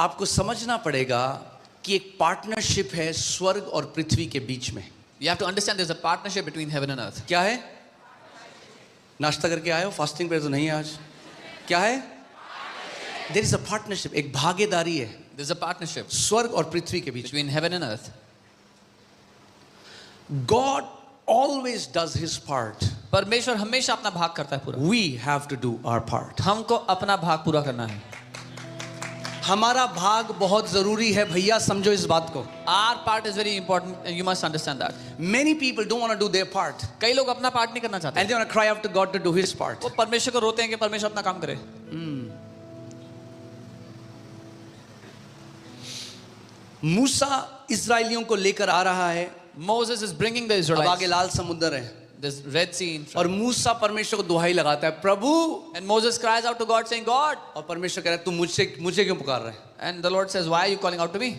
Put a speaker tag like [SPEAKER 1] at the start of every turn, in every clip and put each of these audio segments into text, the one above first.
[SPEAKER 1] आपको समझना पड़ेगा कि एक पार्टनरशिप है स्वर्ग और पृथ्वी के बीच में।
[SPEAKER 2] You have to understand there's a partnership between heaven and earth.
[SPEAKER 1] क्या है? नाश्ता करके आए हो? फास्टिंग पे तो नहीं है आज। क्या है? There is a partnership, एक भागीदारी है।
[SPEAKER 2] There's a partnership
[SPEAKER 1] स्वर्ग और पृथ्वी के बीच।
[SPEAKER 2] between heaven and earth.
[SPEAKER 1] God always does his part.
[SPEAKER 2] परमेश्वर हमेशा अपना भाग करता है पूरा।
[SPEAKER 1] We have to do our part.
[SPEAKER 2] हमको अपना भाग पूरा करना है।
[SPEAKER 1] हमारा भाग बहुत जरूरी है भैया, समझो इस बात को।
[SPEAKER 2] Our part is very important and you must understand that.
[SPEAKER 1] Many people don't want to do their part
[SPEAKER 2] कई लोग अपना पार्ट नहीं करना चाहते।
[SPEAKER 1] and they want to cry out to God to do his part.
[SPEAKER 2] वो परमेश्वर को रोते हैं कि परमेश्वर अपना काम करे।
[SPEAKER 1] मूसा इस्राएलियों को लेकर आ रहा है।
[SPEAKER 2] Moses is bringing the
[SPEAKER 1] अब
[SPEAKER 2] Israelites.
[SPEAKER 1] आगे लाल समुद्र है
[SPEAKER 2] There's Red Sea in
[SPEAKER 1] और
[SPEAKER 2] front.
[SPEAKER 1] मूसा परमेश्वर को दुहाई लगाता है, प्रभु।
[SPEAKER 2] And Moses cries out to God saying, God.
[SPEAKER 1] और परमेश्वर कह रहा है, तू मुझसे मुझे क्यों पुकार रहा है?
[SPEAKER 2] And the Lord says, why are you calling out to me?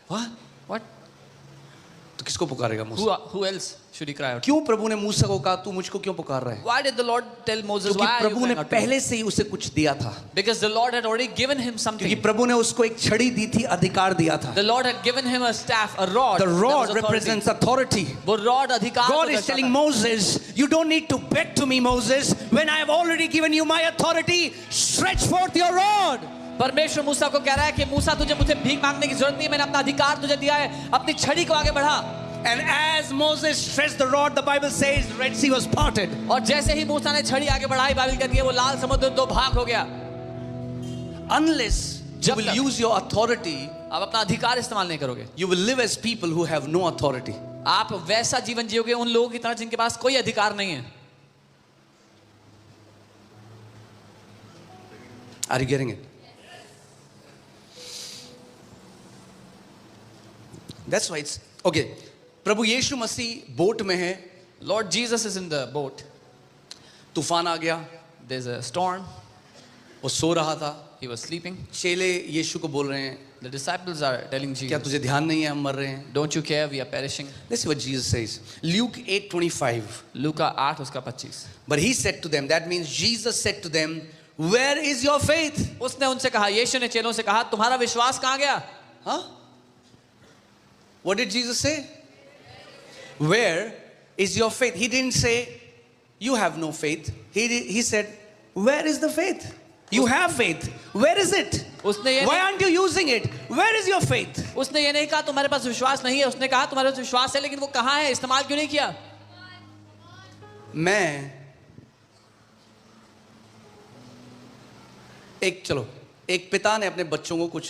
[SPEAKER 1] वाह,
[SPEAKER 2] What?
[SPEAKER 1] तो किसको पुकारेगा मूसा?
[SPEAKER 2] Who else should he cry out?
[SPEAKER 1] क्यों प्रभु ने मूसा को कहा तू मुझको क्यों पुकार रहा है?
[SPEAKER 2] Why did the Lord tell Moses,
[SPEAKER 1] क्योंकि
[SPEAKER 2] why are you
[SPEAKER 1] प्रभु ने
[SPEAKER 2] crying out to me?
[SPEAKER 1] पहले से ही उसे कुछ दिया था।
[SPEAKER 2] Because the Lord had already given him
[SPEAKER 1] क्योंकि
[SPEAKER 2] something.
[SPEAKER 1] प्रभु ने उसको एक छड़ी दी थी, अधिकार दिया था।
[SPEAKER 2] The Lord had given him a staff, a rod.
[SPEAKER 1] The
[SPEAKER 2] That was
[SPEAKER 1] rod
[SPEAKER 2] authority.
[SPEAKER 1] represents authority.
[SPEAKER 2] वो rod अधिकार
[SPEAKER 1] God
[SPEAKER 2] को
[SPEAKER 1] is telling
[SPEAKER 2] दर्शाता है।
[SPEAKER 1] Moses, you don't need to beg to me, Moses, when I have already given you my authority. Stretch forth your rod.
[SPEAKER 2] परमेश्वर मूसा को कह रहा है कि मूसा तुझे मुझे भीख मांगने की जरूरत नहीं है, मैंने अपना अधिकार तुझे दिया है, अपनी छड़ी को आगे बढ़ा।
[SPEAKER 1] And as Moses stretched the rod, the Bible says the Red Sea was parted.
[SPEAKER 2] और जैसे ही मूसा ने छड़ी आगे बढ़ाई, बाइबल कहती है वो लाल समुद्र दो भाग हो गया।
[SPEAKER 1] Unless you
[SPEAKER 2] जब
[SPEAKER 1] will
[SPEAKER 2] तक
[SPEAKER 1] use your authority,
[SPEAKER 2] आप अपना अधिकार इस्तेमाल नहीं करोगे,
[SPEAKER 1] you will live as people who have no authority.
[SPEAKER 2] आप वैसा जीवन जियोगे उन लोगों की तरह जिनके पास कोई अधिकार नहीं है।
[SPEAKER 1] Are you getting it? That's why it's okay. प्रभु यीशु मसीह बोट में है,
[SPEAKER 2] Lord Jesus is in the boat.
[SPEAKER 1] तूफान आ गया,
[SPEAKER 2] There's a storm.
[SPEAKER 1] वो सो रहा था।
[SPEAKER 2] He was sleeping.
[SPEAKER 1] चेले यीशु को बोल रहे हैं,
[SPEAKER 2] The disciples are telling
[SPEAKER 1] क्या
[SPEAKER 2] Jesus,
[SPEAKER 1] तुझे ध्यान नहीं है हम मर रहे हैं?
[SPEAKER 2] don't you care, we are perishing.
[SPEAKER 1] Let's see what Jesus says. Luke 8:25.
[SPEAKER 2] लूका 8 उसका 25।
[SPEAKER 1] But he said to them, that means Jesus said to them, where is your faith?
[SPEAKER 2] उसने उनसे कहा, यीशु ने चेलों से कहा, तुम्हारा विश्वास कहाँ गया?
[SPEAKER 1] Huh? What did Jesus say? Where is your faith? He didn't say you have no faith. He said, where is the faith? You have faith. Where is it?
[SPEAKER 2] उसने ये
[SPEAKER 1] Why aren't you using it? Where is your faith?
[SPEAKER 2] उसने ये नहीं कहा तुम्हारे पास विश्वास नहीं है, उसने कहा तुम्हारे पास विश्वास है लेकिन वो कहाँ है, इस्तेमाल क्यों नहीं किया?
[SPEAKER 1] मैं चलो एक पिता ने अपने बच्चों को कुछ